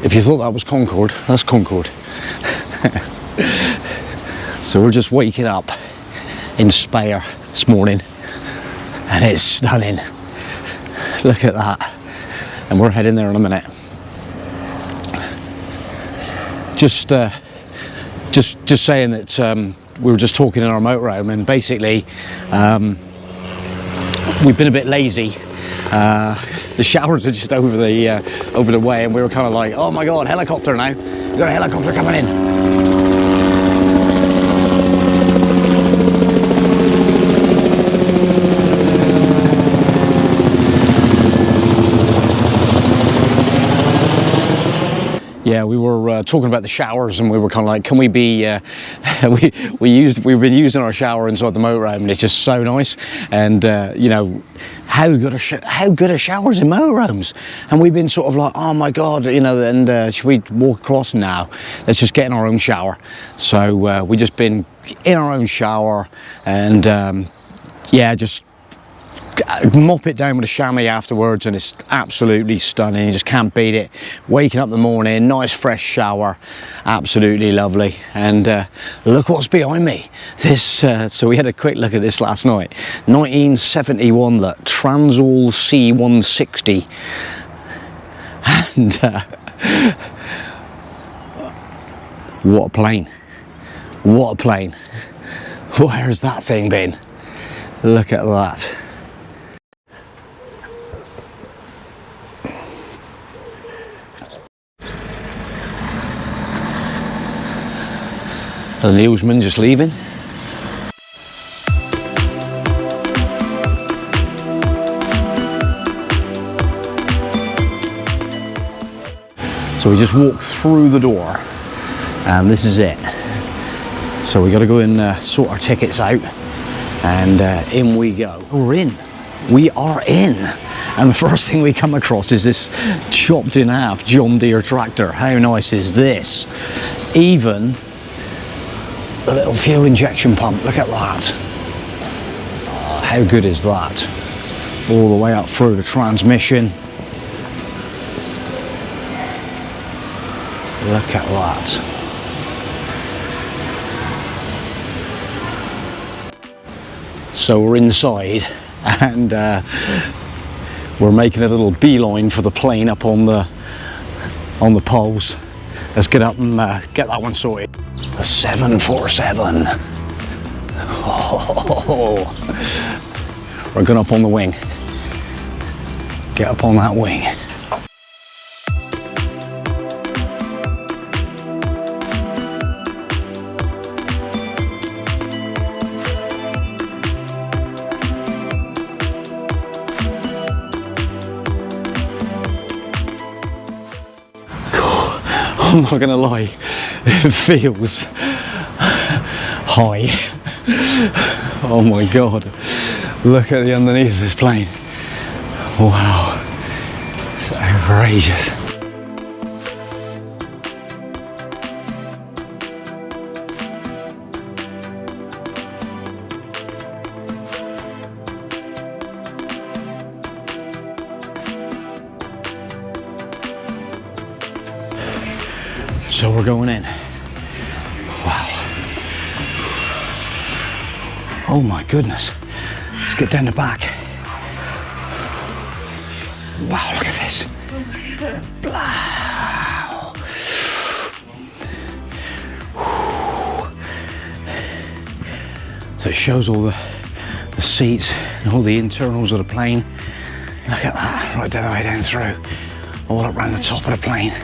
If you thought that was Concorde, that's Concorde. So we're just waking up in Speyer this morning, and it's stunning. Look at that. And we're heading there in a minute. Just saying that we were just talking in our motorhome, and basically we've been a bit lazy. The showers are just over the way, and we were kind of like, oh my god, helicopter now. We've got a helicopter coming in. Yeah, we were talking about the showers, and we were kind of like, can we be, we've been using our shower inside the motorhome, and it's just so nice. And you know, how good are showers in motorhomes? And we've been sort of like, oh my god, you know, and should we walk across now? Let's just get in our own shower. So we just been in our own shower, and yeah, just mop it down with a chamois afterwards, and it's absolutely stunning. You just can't beat it. Waking up in the morning, nice fresh shower, absolutely lovely. And look what's behind me. This so we had a quick look at this last night. 1971 look, Transall C160, and what a plane, what a plane. Where's that thing been? Look at that. The newsman just leaving. So we just walked through the door, and this is it. So we got to go and sort our tickets out, and in we go. We're in. We are in. And the first thing we come across is this chopped in half John Deere tractor. How nice is this? Even the little fuel injection pump, look at that. Oh, how good is that? All the way up through the transmission. Look at that. So we're inside, and we're making a little beeline for the plane up on the poles. Let's get up and get that one sorted. A 747. Oh, we're going up on the wing. Get up on that wing. I'm not gonna lie, it feels high. Oh my god, look at the underneath of this plane. Wow, it's outrageous. So we're going in. Wow. Oh my goodness. Let's get down the back. Wow, look at this. Wow. So it shows all the seats and all the internals of the plane. Look at that, right down the way down through. All up around the top of the plane.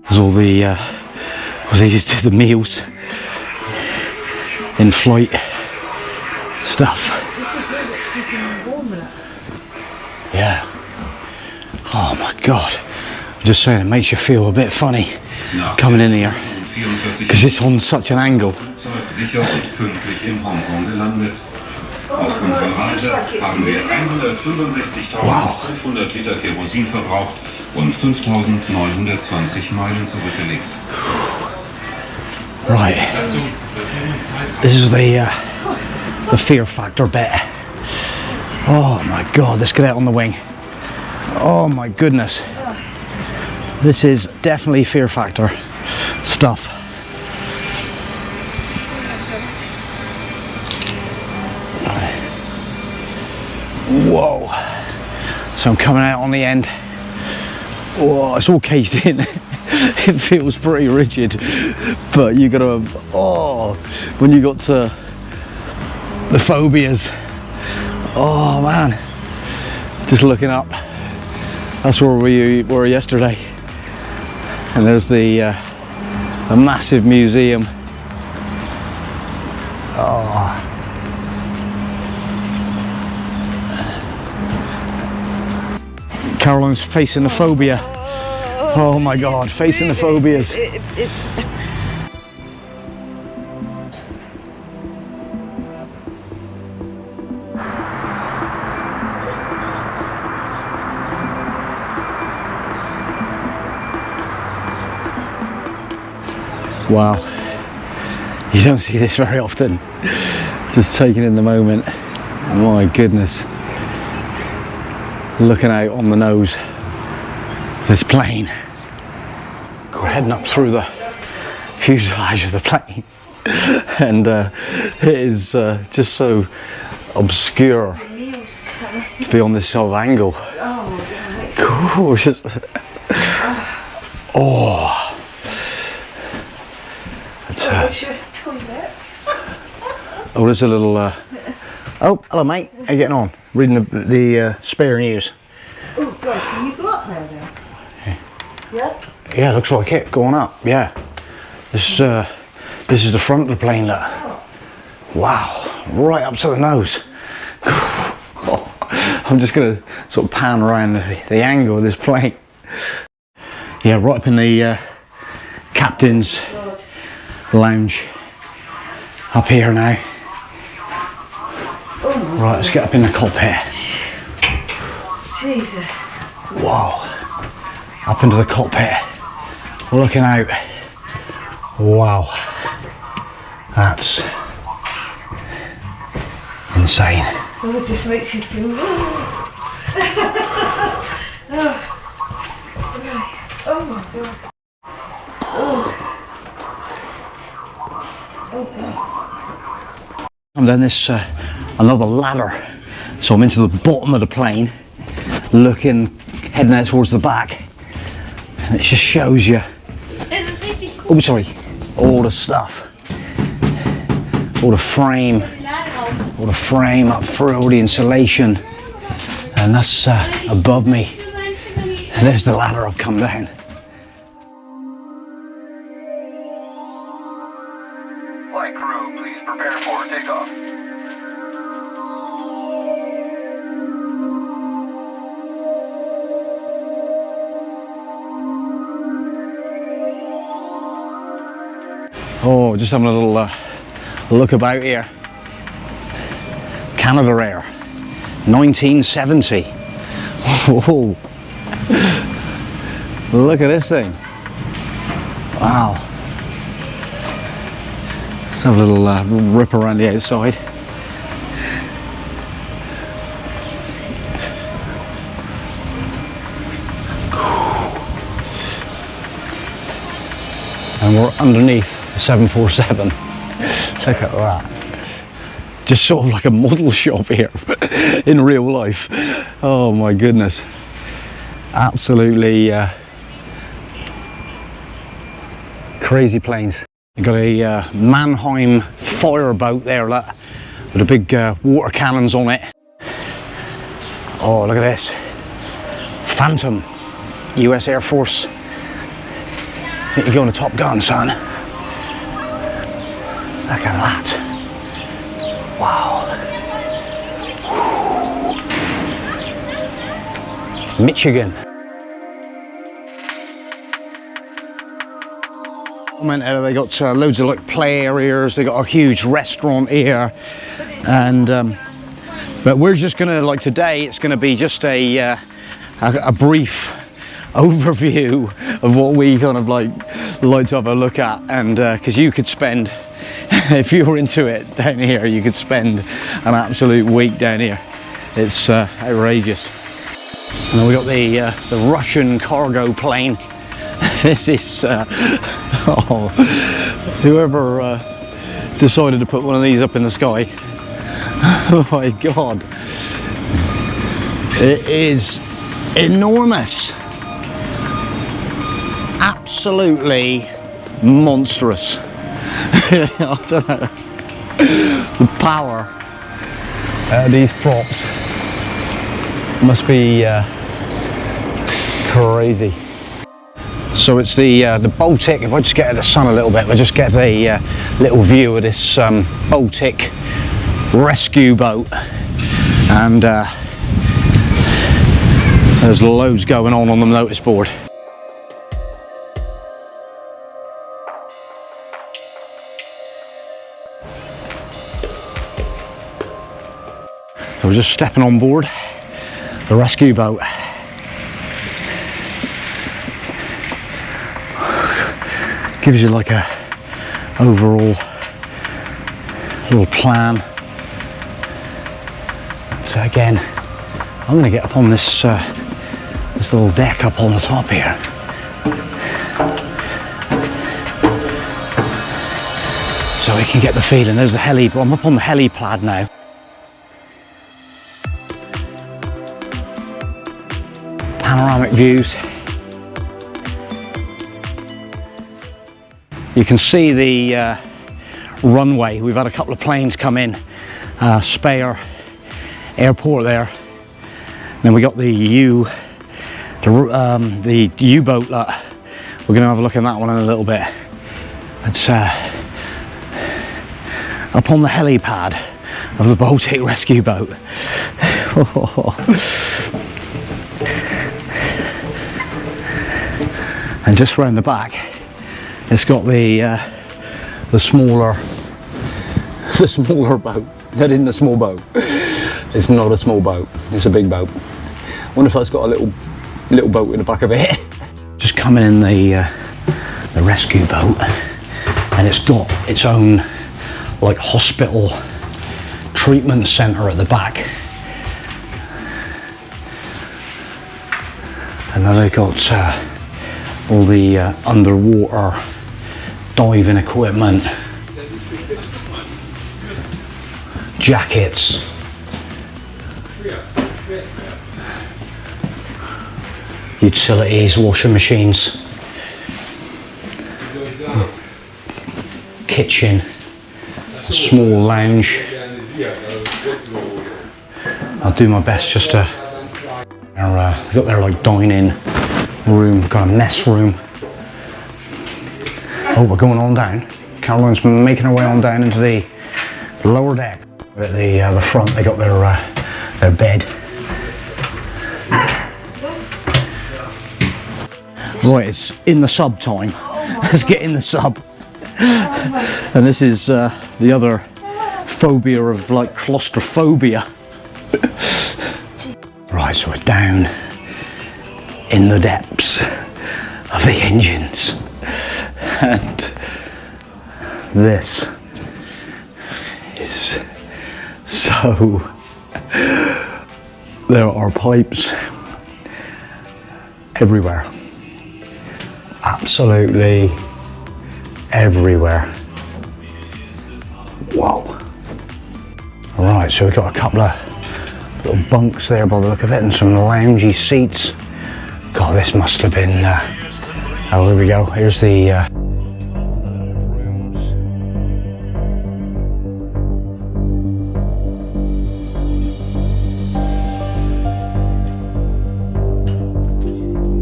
There's all the the meals, in-flight stuff. Yeah. Oh my god. I'm just saying, it makes you feel a bit funny coming in here because it's on such an angle. Auf unserer Reise haben wir 165.500 Liter Kerosin verbraucht und 5.920 Meilen zurückgelegt. Right. This is the fear factor bit. Oh my God, let's get out on the wing. Oh my goodness. This is definitely fear factor stuff. Whoa. So I'm coming out on the end. Whoa, it's all caged in. It feels pretty rigid, but you gotta, oh, when you got to the phobias, oh man, just looking up, that's where we were yesterday. And there's the massive museum. Oh. Caroline's facing the phobia. Oh my God, facing the phobias. Wow, you don't see this very often. Just taking in the moment. My goodness. Looking out on the nose of this plane. We're heading up through the fuselage of the plane. And it is just so obscure to be on this sort of angle. Gorgeous. Oh. Oh, there's a little. Oh, hello, mate. How you getting on? Reading the Speyer news. Oh God, can you go up there then? Yeah. Yeah, looks like it going up. Yeah. This is the front of the plane. Look. Wow, right up to the nose. Oh, I'm just gonna sort of pan around the angle of this plane. Yeah, right up in the captain's lounge. Up here now. Right, let's get up in the cockpit. Jesus. Wow. Up into the cockpit. Looking out. Wow. That's insane. Oh, it just makes you feel. Oh my God. And then this another ladder, so I'm into the bottom of the plane, looking, heading out towards the back, and it just shows you, oh sorry, all the stuff, all the frame up through, all the insulation, and that's above me. And there's the ladder I've come down. Flight crew, please prepare for takeoff. Oh, just having a little look about here. Canada Air, 1970. Whoa. Look at this thing. Wow. Let's have a little rip around the outside. And we're underneath the 747. Look at that. Just sort of like a model shop here in real life. Oh my goodness. Absolutely crazy planes. You've got a Mannheim fireboat there, look, with the big water cannons on it. Oh, look at this. Phantom, US Air Force. Need to go on the Top Gun, son. Look at that. Wow. Michigan. They got loads of like play areas. They got a huge restaurant here, and but we're just gonna, like today, it's gonna be just a brief overview of what we kind of like to have a look at, and because you could spend, if you were into it down here, you could spend an absolute week down here. It's outrageous. And then we got the Russian cargo plane. This is oh, whoever decided to put one of these up in the sky. Oh my God, it is enormous, absolutely monstrous. I don't know. The power of these props must be crazy. So it's the Baltic. If I just get out of the sun a little bit, we'll just get a little view of this Baltic rescue boat, and there's loads going on the notice board. So we're just stepping on board the rescue boat. Gives you like a overall little plan. So again, I'm going to get up on this this little deck up on the top here. So we can get the feeling. There's the heli. I'm up on the helipad now. Panoramic views. You can see the runway. We've had a couple of planes come in, Speyer airport there. Then we got the U-boat. That we're going to have a look at that one in a little bit. It's up on the helipad of the Baltic rescue boat. And just round the back, it's got the smaller boat. That isn't a small boat. It's not a small boat. It's a big boat. I wonder if that's got a little boat in the back of it. Just coming in the rescue boat, and it's got its own like hospital treatment centre at the back. And then they got all the underwater diving equipment, jackets, utilities, washing machines, kitchen, a small lounge. I'll do my best just to got their like dining room, got a mess room. Oh, we're going on down. Caroline's making her way on down into the lower deck. At the front, they got their bed. Right, it's in the sub time. Let's get in the sub. And this is the other phobia of like claustrophobia. Right, so we're down in the depths of the engines, and this is so, there are pipes everywhere, absolutely everywhere. Whoa. Alright, so we've got a couple of little bunks there by the look of it, and some loungy seats. God, this must have been, oh, here we go. Here's the rooms.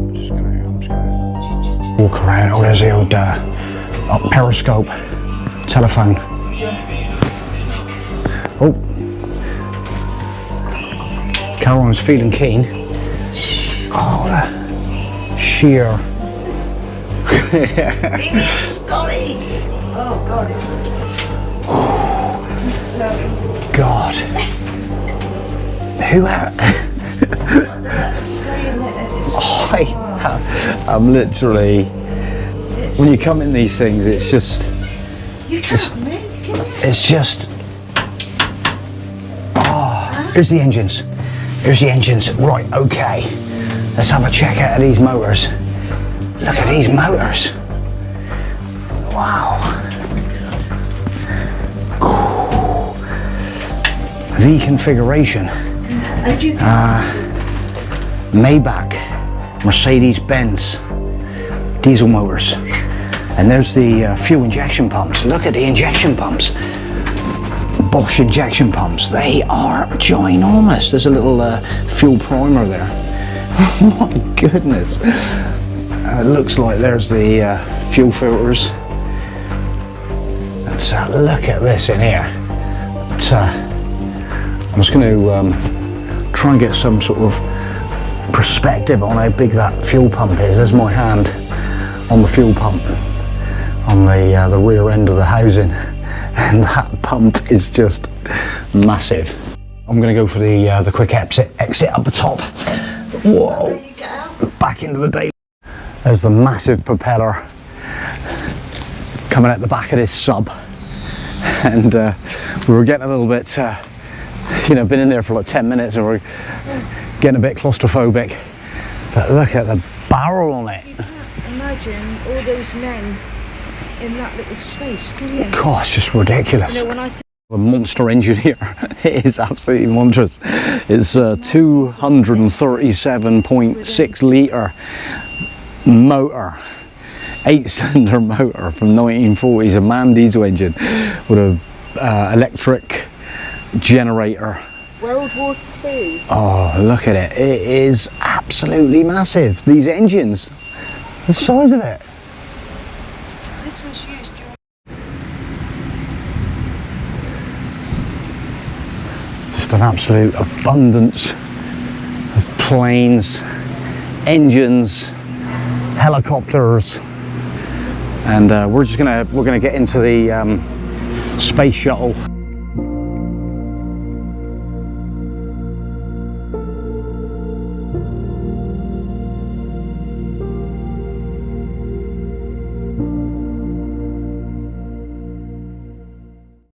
I'm just gonna walk around. Oh, there's the old periscope telephone. Oh, Caroline's feeling keen. Oh, sheer. Scotty! Oh God, it's so... God. Who are... I'm literally... When you come in these things, it's just... You can't move, can you? It's just... Oh, here's the engines. Here's the engines. Right, okay. Let's have a check out of these motors. Look at these motors. Wow. V configuration. Maybach, Mercedes-Benz diesel motors. And there's the fuel injection pumps. Look at the injection pumps. Bosch injection pumps. They are ginormous. There's a little fuel primer there. Oh my goodness. It looks like there's the fuel filters. Let's look at this in here. I'm just going to try and get some sort of perspective on how big that fuel pump is. There's my hand on the fuel pump on the rear end of the housing, and that pump is just massive. I'm going to go for the quick exit up the top. Whoa! Back into the day. There's the massive propeller coming out the back of this sub, and we were getting a little bit, been in there for like 10 minutes and we're getting a bit claustrophobic. But look at the barrel on it. You can't imagine all those men in that little space, can you? God, it's just ridiculous. You know, when I think The monster engine here, it is absolutely monstrous. It's a 237.6 litre motor, 8-cylinder motor from 1940s, a MAN diesel engine with a electric generator. World War II. Oh, look at it. It is absolutely massive. These engines, the size of it. This was used during... Just an absolute abundance of planes, engines, helicopters, and we're gonna get into the space shuttle.